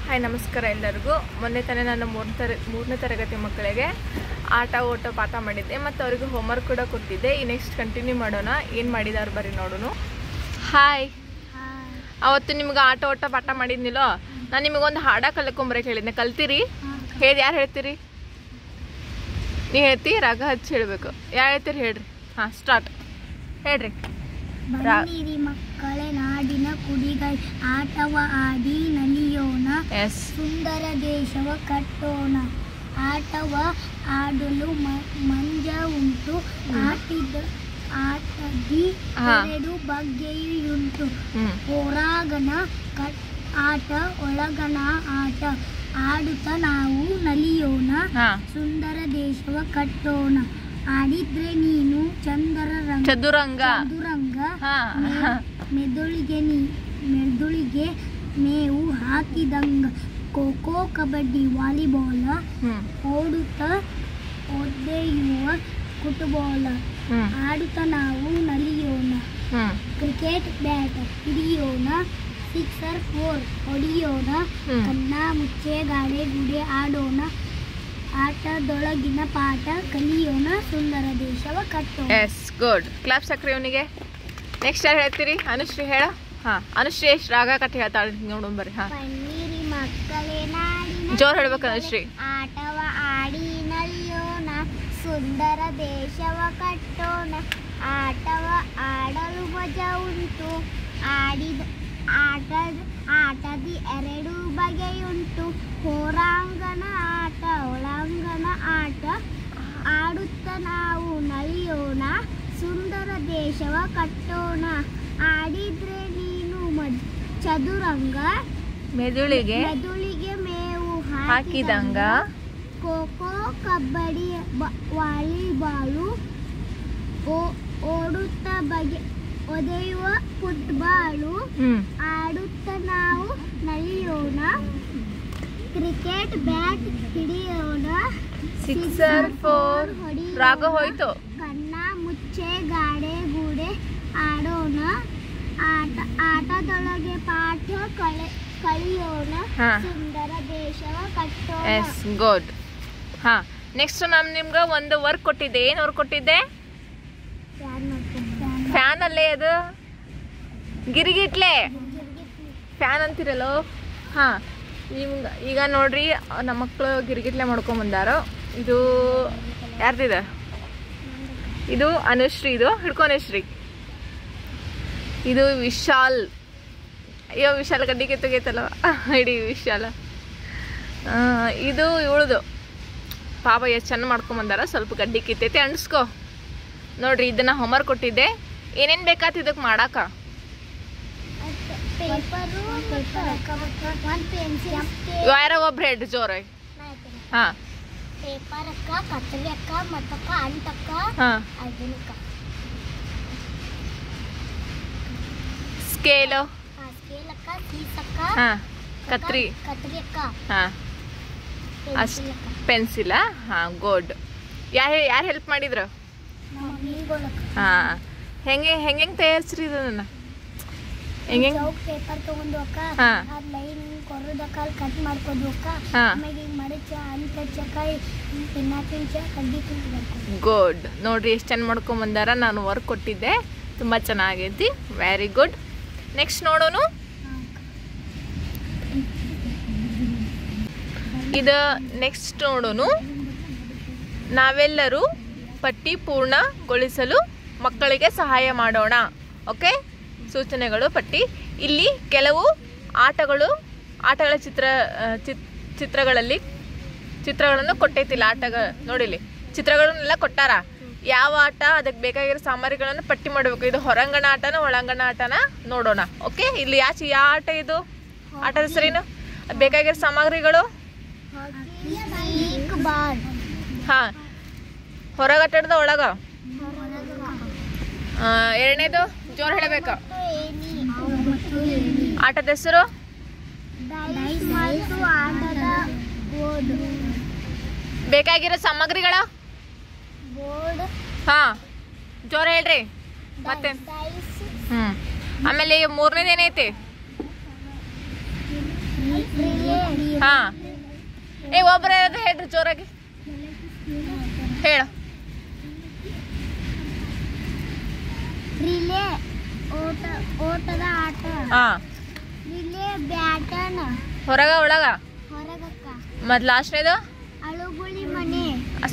Hi ನಮಸ್ಕಾರ ಎಲ್ಲರಿಗೂ. ಮೊನ್ನೆ ತಾನೇ ನಾನು ಮೂರನೇ ತರಗತಿ ಮಕ್ಕಳಿಗೆ ಆಟ ಓಟ ಪಾಠ ಮಾಡಿದ್ದೆ ಮತ್ತು ಅವರಿಗೆ ಹೋಮ್ವರ್ಕ್ ಕೂಡ ಕೊಟ್ಟಿದ್ದೆ. ಈ ನೆಕ್ಸ್ಟ್ ಕಂಟಿನ್ಯೂ ಮಾಡೋಣ. ಏನು ಮಾಡಿದಾರೆ ಬರೀ ನೋಡೋಣ. ಹಾಯ್, ಅವತ್ತು ನಿಮ್ಗೆ ಆಟ ಓಟ ಪಾಠ ಮಾಡಿದ್ನಿಲ್ಲೋ, ನಾನು ನಿಮಗೊಂದು ಹಾಡ ಕಲ್ತ್ಕೊಂಬರಕ್ಕೆ ಹೇಳಿದ್ದೆ. ಕಲ್ತೀರಿ? ಹೇಳಿ, ಯಾರು ಹೇಳ್ತೀರಿ? ನೀವು ಹೇಳ್ತಿ, ರಾಗ ಹಚ್ಚಿ ಹೇಳಬೇಕು. ಯಾರು ಹೇಳ್ತೀರಿ ಹೇಳ್ರಿ. ಹಾಂ, ಸ್ಟಾರ್ಟ್ ಹೇಳ್ರಿ. ಬನ್ನಿರಿ ಮಕ್ಕಳೇ ನಾಡಿನ ಕುಡಿಗಳ ಆಟವ ಆಡಿ ನಲಿಯೋಣ, ಸುಂದರ ದೇಶವ ಕಟ್ಟೋಣ. ಆಟವ ಆಡಲು ಮಂಜ ಉಂಟು, ಆಟದಿ ಎರಡು ಬಗೆಯುಂಟು. ಹೊರಾಗನ ಆಟ, ಒಳಗನ ಆಟ. ಆಡುತ್ತ ನಾವು ನಲಿಯೋಣ, ಸುಂದರ ದೇಶವ ಕಟ್ಟೋಣ. ಆಡಿದ್ರೆ ನೀನು ಚದುರಂಗ ಮೆದುಳಿಗೆ ಮೇವು ಹಾಕಿದಂಗ. ಖೋಖೋ, ಕಬಡ್ಡಿ, ವಾಲಿಬಾಲ್. ಓಡುತ್ತ ಒದ್ದೆಯುವ ಫುಟ್ಬಾಲ್. ಆಡುತ್ತ ನಾವು ನಲಿಯೋಣ, ಕ್ರಿಕೆಟ್ ಬ್ಯಾಟ್ ಹಿಡಿಯೋಣ. 6 or 4 ಹೊಡಿಯೋಣ. ಕಣ್ಣ ಮುಚ್ಚೆ ಗಾಡೆ ಗುಡೆ ಆಡೋಣ. ಆಟದೊಳಗಿನ ಪಾಠ ಕಲಿಯೋಣ, ಸುಂದರ ದೇಶವ ಕಟ್ಟೋಣ. S, good. ಕ್ಲಾಪ್ ಸಕ್ರಿ ಅವನಿಗೆ. ನೆಕ್ಸ್ಟ್ ಯಾರು ಹೇಳ್ತೀರಿ? ಅನುಶ್ರೀ ಹೇಳ. ಹಾಂ, ಅನುಶ್ರೀ ಎಷ್ಟು ರಾಗ ಕಟ್ಟಿ ಹೇಳ್ತಾಳೆ ನೋಡೋಣ ಬರ್ರಿ. ಹಾಂ, ಬನ್ನಿರಿ ಮಕ್ಕಳೇ ನಾಡಿನ ಜೋರು ಹೇಳ್ಬೇಕು ಅನುಶ್ರೀ. ಆಟವ ಆಡಿ ನಲಿಯೋಣ, ಸುಂದರ ದೇಶವ ಕಟ್ಟೋಣ. ಆಟವ ಆಡಲು ಮಜಾ ಉಂಟು, ಆಟದಿ ಎರಡು ಬಗೆಯುಂಟು. ಹೊರಾಂಗಣ ಆಟ, ಒಳಾಂಗಣ ಆಟ. ಆಡುತ್ತ ನಾವು ನಲಿಯೋಣ, ಸುಂದರ ದೇಶವ ಕಟ್ಟೋಣ. ಆಡಿದ್ರೆ ನೀನು ಚದುರಂಗ, ಮೆದುಳಿಗೆ ಮೇವು ಹಾಕಿದಂಗ. ಖೋಖೋ, ಕಬಡ್ಡಿ, ವಾಲಿಬಾಲು. ಓಡುತ್ತ ಒದೆಯುವ ಫುಟ್ಬಾಲು. ಆಡುತ್ತ ನಾವು ನಲಿಯೋಣ, ಕ್ರಿಕೆಟ್ ಬ್ಯಾಟ್ ಹಿಡಿಯೋಣ. 6 or 4 ರಾಗ ಹೋಯ್ತು. ಕಣ್ಣ ಮುಚ್ಚೆ ಗಾಡೆ ಗೂಡೆ ಆಡೋಣ. ಆಟದೊಳಗೆ ಪಾಠ ಕಲಿಯೋಣ, ಸುಂದರ ದೇಶವ ಕಟ್ಟೋಣ. S, good. ಹಾಂ, ನೆಕ್ಸ್ಟ್ ನಾನು ನಿಮ್ಗೆ ಒಂದು ವರ್ಕ್ ಕೊಟ್ಟಿದ್ದೆ. ಏನು ವರ್ಕ್ ಕೊಟ್ಟಿದ್ದೆ? ಫ್ಯಾನ್ ಅಲ್ಲೇ, ಅದು ಗಿರಿಗಿಟ್ಲೆ ಫ್ಯಾನ್ ಅಂತಿರಲ್ಲೋ. ಹಾಂ, ನಿಮ್ಗೆ ಈಗ ನೋಡ್ರಿ, ನಮ್ಮ ಮಕ್ಕಳು ಗಿರಿಗಿಟ್ಲೆ ಮಾಡ್ಕೊಂಬಂದಾರೋ. ಇದು ಯಾರ್ದಿದೆ? ಇದು ಅನುಶ್ರೀ. ಇದು ಹಿಡ್ಕೊನುಶ್ರೀ. ಇದು ವಿಶಾಲ್. ಅಯ್ಯೋ, ವಿಶಾಲ್ ಗಡ್ಡಿ ಕಿತ್ತೋಗೈತಲ್ಲ, ಇಡೀ ವಿಶಾಲ. ಇದು ಇವಳದು. ಪಾಪ ಎಷ್ಟು ಚೆಂದ ಮಾಡ್ಕೊಂಬಂದಾರ. ಸ್ವಲ್ಪ ಗಡ್ಡಿ ಕಿತ್ತೈತಿ, ಅಂಡಿಸ್ಕೊ. ನೋಡ್ರಿ, ಇದನ್ನ ಹೋಮ್ವರ್ಕ್ ಕೊಟ್ಟಿದ್ದೆ. ಏನೇನು ಬೇಕಾಯ್ತು ಇದಕ್ಕೆ ಮಾಡಾಕ? ಯಾರ ಒಬ್ರು ಹೇಳ್ರಿ ಜೋರಾಗಿ. ಹಾಂ, ಪೇಪರ್ ಅಕ್ಕ, ಕತ್ತರಿ ಅಕ್ಕ, ಮತ್ತಕ್ಕ, ಅಂಟಕ್ಕ, ಸ್ಕೇಲು, ಸ್ಕೇಲ್ ಅಕ್ಕ, ಸೀಸಕ್ಕ, ಕತ್ರಿ ಅಕ್ಕ, ಹಾಂ, ಅಷ್ಟು ಪೆನ್ಸಿಲ. ಹಾಂ, ಗುಡ್. ಯಾರು ಹೆಲ್ಪ್ ಮಾಡಿದ್ರು? ಹಾಂ, ಹೆಂಗೆ ತಯಾರಿಸ್ರಿ ಇದನ್ನ? ಹೆಂಗೆ ಪೇಪರ್ ತಗೊಂಡು ಅಕ್ಕ, ಲೈನ್ ಕೊರದಕ್ಕ, ಕಟ್ ಮಾಡ್ಕೋದು ಅಕ್ಕ. ಆಮೇಲೆ ಮಡಚ ಅಂಟಚ್ಚಕಾಯಿ ತಿನ್ನಕಿಂಚ ಕಡ್ಡಿ ತಿನ್ಬೇಕು. ಗುಡ್. ನೋಡ್ರಿ ಎಷ್ಟು ಚೆಂದ ಮಾಡ್ಕೊಂಬಂದಾರ. ನಾನು ವರ್ಕ್ ಕೊಟ್ಟಿದ್ದೆ, ತುಂಬ ಚೆನ್ನಾಗೈತಿ. Very good. ನೆಕ್ಸ್ಟ್ ನೋಡೋನು. ಇದು ನೆಕ್ಸ್ಟ್ ನೋಡೋನು. ನಾವೆಲ್ಲರೂ ಪಟ್ಟಿ ಪೂರ್ಣಗೊಳಿಸಲು ಮಕ್ಕಳಿಗೆ ಸಹಾಯ ಮಾಡೋಣ. ಓಕೆ, ಸೂಚನೆಗಳು ಪಟ್ಟಿ. ಇಲ್ಲಿ ಕೆಲವು ಆಟಗಳ ಚಿತ್ರಗಳನ್ನು ಕೊಟ್ಟೈತಿಲ್ಲ. ನೋಡಿಲಿ, ಚಿತ್ರಗಳನ್ನೆಲ್ಲ ಕೊಟ್ಟಾರ. ಯಾವ ಆಟ, ಅದಕ್ಕೆ ಬೇಕಾಗಿರೋ ಸಾಮಗ್ರಿಗಳನ್ನು ಪಟ್ಟಿ ಮಾಡಬೇಕು. ಇದು ಹೊರಾಂಗಣ ಆಟನ ಒಳಾಂಗಣ ಆಟನ ನೋಡೋಣ. ಓಕೆ, ಇಲ್ಲಿ ಯಾವ ಆಟ? ಇದು ಆಟದ ಹೆಸರೇನು? ಬೇಕಾಗಿರೋ ಸಾಮಗ್ರಿಗಳು? ಹಾಂ, ಹೊರಗಟ್ಟದ ಒಳಗ. ಎರಡನೇದು ಜೋರು ಹೇಳಬೇಕು. ಆಟದ ಹೆಸರು? ಬೇಕಾಗಿರೋ ಸಾಮಗ್ರಿಗಳ? ಹಾಂ, ಜೋರು ಹೇಳ್ರಿ. ಮತ್ತೆ ಆಮೇಲೆ ಮೂರನೇದು ಏನೈತಿ? ಹಾ ಒಬ್ಬರ ಹೇಳ್ರಿ ಜೋರಾಗಿ ಹೇಳ. ರಿಲೇ ಓಟದ ಆಟ. ಹಾ ರಿಲೇ ಬ್ಯಾಟನ್. ಹೊರಗ ಒಳಗ ಹೊರಗಕ್ಕ. ಮತ್ ಲಾಸ್ಟ್ನೇದು ಅಳುಗುಳಿ ಮನೆ.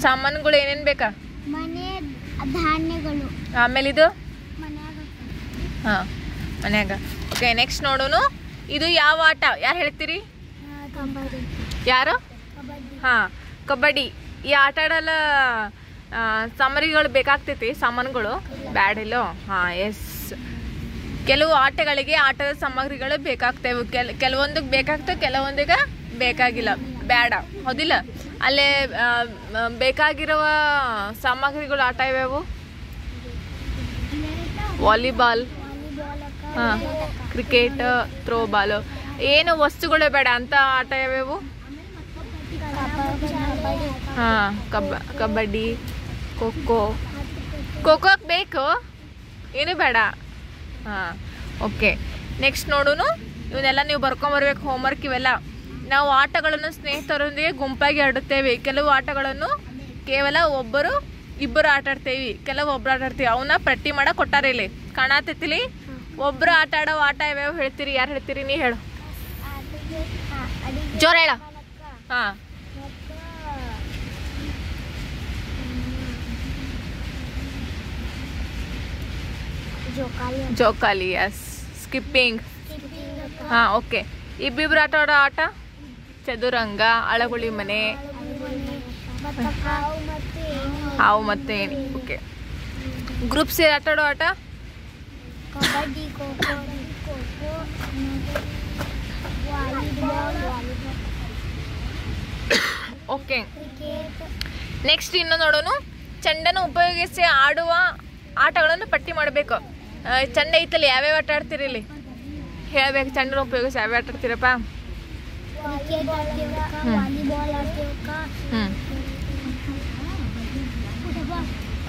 ಸಾಮಾನುಗಳು ಏನೇನ್ ಬೇಕಾ? ಮನೆ ಧಾನ್ಯಗಳು. ಆಮೇಲೆ ಇದು ಮನ್ಯಾಗ. ಹಾ ಮನ್ಯಾಗ. ಓಕೆ ನೆಕ್ಸ್ಟ್ ನೋಡೋನು. ಇದು ಯಾವ ಆಟ ಯಾರು ಹೇಳ್ತೀರಿ? ಕಬಡ್ಡಿ. ಯಾರು? ಕಬಡ್ಡಿ. ಹಾ ಕಬಡ್ಡಿ. ಈ ಆಟ ಆಡಲ್ಲ ಸಾಮಗ್ರಿಗಳು ಬೇಕಾಗ್ತೈತಿ, ಸಾಮಾನುಗಳು ಬ್ಯಾಡಿಲ್ಲೋ. ಹಾ ಎಸ್, ಕೆಲವು ಆಟಗಳಿಗೆ ಆಟದ ಸಾಮಗ್ರಿಗಳು ಬೇಕಾಗ್ತೇವೆ. ಕೆಲವೊಂದಕ್ಕೆ ಬೇಕಾಗ್ತವೆ, ಕೆಲವೊಂದಿಗೆ ಬೇಕಾಗಿಲ್ಲ, ಬೇಡ, ಹೌದಿಲ್ಲ? ಅಲ್ಲೇ ಬೇಕಾಗಿರುವ ಸಾಮಗ್ರಿಗಳು ಆಟ ಇವ್ಯಾವು? ವಾಲಿಬಾಲ್, ಹಾಂ ಕ್ರಿಕೆಟ್, ಥ್ರೋಬಾಲು. ಏನು ವಸ್ತುಗಳೇ ಬೇಡ ಅಂತ ಆಟ ಯಾವ್ಯಾವು? ಹಾಂ ಕಬಡ್ಡಿ, ಖೋಖೋ. ಖೋಖೋಕ್ಕೆ ಬೇಕು, ಏನು ಬೇಡ. ಹಾಂ ಓಕೆ ನೆಕ್ಸ್ಟ್ ನೋಡೋನು. ಇವನ್ನೆಲ್ಲ ನೀವು ಬರ್ಕೊಂಬರ್ಬೇಕು, ಹೋಮ್ವರ್ಕ್ ಇವೆಲ್ಲ. ನಾವು ಆಟಗಳನ್ನು ಸ್ನೇಹಿತರೊಂದಿಗೆ ಗುಂಪಾಗಿ ಆಡುತ್ತೇವೆ. ಕೆಲವು ಆಟಗಳನ್ನು ಕೇವಲ ಇಬ್ಬರು ಆಟ ಆಡ್ತೇವೆ, ಕೆಲವು ಒಬ್ರು ಆಟ ಆಡ್ತೀವಿ. ಅವನ್ನ ಪಟ್ಟಿ ಮಾಡಕ್ಕೆ ಕೊಟ್ಟಾರ ಇಲ್ಲಿ ಕಾಣತೈತಿಲಿ. ಒಬ್ರು ಆಟ ಆಡೋ ಆಟ ಯಾವ್ಯಾವ ಹೇಳ್ತೀರಿ? ಯಾರು ಹೇಳ್ತೀರಿ? ನೀ ಹೇಳು, ಜೋರ ಹೇಳ. ಹಾಂ ಜೋಕಾಲಿ, ಎಸ್. ಸ್ಕಿಪ್ಪಿಂಗ್, ಹಾಂ ಓಕೆ. ಇಬ್ಬಿಬ್ರು ಆಟ ಆಡೋ ಆಟ ಚದುರಂಗ, ಅಳಗುಳಿ ಮನೆ, ಹಾವು ಮತ್ತೆ ಏನಿ. ಓಕೆ ಗ್ರೂಪ್ ಸೇರಿ ಆಟ ಆಡೋ ಆಟ ಕಬಡ್ಡಿ, ಖೋಖೋ, ಓಕೆ ನೆಕ್ಸ್ಟ್ ಇನ್ನು ನೋಡೋನು. ಚೆಂಡನ್ನು ಉಪಯೋಗಿಸಿ ಆಡುವ ಆಟಗಳನ್ನು ಪಟ್ಟಿ ಮಾಡಬೇಕು. ಚೆಂಡ ಐತಲ್ಲಿ ಯಾವ್ಯಾವ ಆಟ ಆಡ್ತೀರಿ ಇಲ್ಲಿ ಹೇಳ್ಬೇಕು. ಚೆಂಡನ್ನು ಉಪಯೋಗಿಸಿ ಯಾವ್ಯಾವ ಆಟ ಆಡ್ತೀರಪ್ಪ?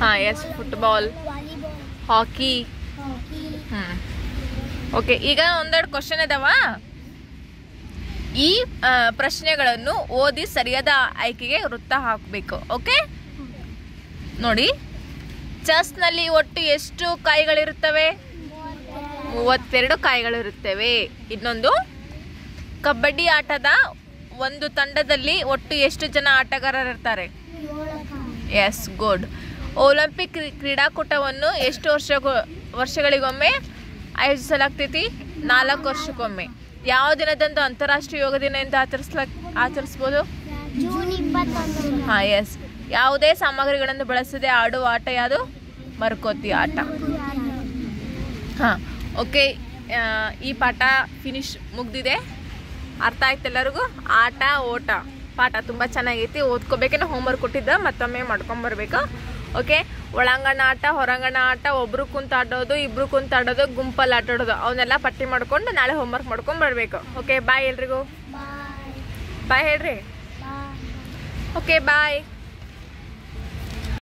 ಹಾಂ ಎಸ್, ಫುಟ್ಬಾಲ್, ಹಾಕಿ. ಓಕೆ ಈಗ ಒಂದೆರಡು ಕ್ವಶನ್ ಇದಾವ. ಈ ಪ್ರಶ್ನೆಗಳನ್ನು ಓದಿ ಸರಿಯಾದ ಆಯ್ಕೆಗೆ ವೃತ್ತ ಹಾಕಬೇಕು. ಓಕೆ ನೋಡಿ, ಚೆಸ್ನಲ್ಲಿ ಒಟ್ಟು ಎಷ್ಟು ಕಾಯಿಗಳಿರುತ್ತವೆ? 32 ಕಾಯಿಗಳಿರುತ್ತವೆ. ಇನ್ನೊಂದು, ಕಬಡ್ಡಿ ಆಟದ ಒಂದು ತಂಡದಲ್ಲಿ ಒಟ್ಟು ಎಷ್ಟು ಜನ ಆಟಗಾರರಿರ್ತಾರೆ? S, good. ಒಲಿಂಪಿಕ್ ಕ್ರೀಡಾಕೂಟವನ್ನು ಎಷ್ಟು ವರ್ಷಗಳಿಗೊಮ್ಮೆ ಆಯೋಜಿಸಲಾಗ್ತೈತಿ? 4 ವರ್ಷಕ್ಕೊಮ್ಮೆ. ಯಾವ ದಿನದಂದು ಅಂತಾರಾಷ್ಟ್ರೀಯ ಯೋಗ ದಿನ ಎಂದು ಆಚರಿಸ್ಬೋದು? ಜೂನ್ 21. ಹಾಂ ಎಸ್. ಯಾವುದೇ ಸಾಮಗ್ರಿಗಳನ್ನು ಬಳಸದೆ ಆಡುವ ಆಟ ಯಾವುದು? ಮರಕೋತಿ ಆಟ. ಹಾಂ ಓಕೆ, ಈ ಪಾಠ ಮುಗ್ದಿದೆ. ಅರ್ಥ ಆಯ್ತು ಎಲ್ಲರಿಗೂ? ಆಟ ಓಟ ಪಾಠ ತುಂಬ ಚೆನ್ನಾಗೈತಿ, ಓದ್ಕೋಬೇಕೇನೋ. ಹೋಮ್ವರ್ಕ್ ಕೊಟ್ಟಿದ್ದ ಮತ್ತೊಮ್ಮೆ ಮಾಡ್ಕೊಂಬರ್ಬೇಕು. ಓಕೆ, ಒಳಾಂಗಣ ಆಟ, ಹೊರಾಂಗಣ ಆಟ, ಒಬ್ರು ಕುಂತು ಆಡೋದು, ಇಬ್ರು ಕುಂತು ಆಡೋದು, ಗುಂಪಲ್ಲಿ ಆಟ ಆಡೋದು, ಅವನ್ನೆಲ್ಲ ಪಟ್ಟಿ ಮಾಡ್ಕೊಂಡು ನಾಳೆ ಹೋಮ್ವರ್ಕ್ ಮಾಡ್ಕೊಂಡು ಬರಬೇಕು. ಓಕೆ ಬಾಯ್ ಎಲ್ರಿಗೂ. ಬಾಯ್ ಹೇಳ್ರಿ. ಓಕೆ ಬಾಯ್.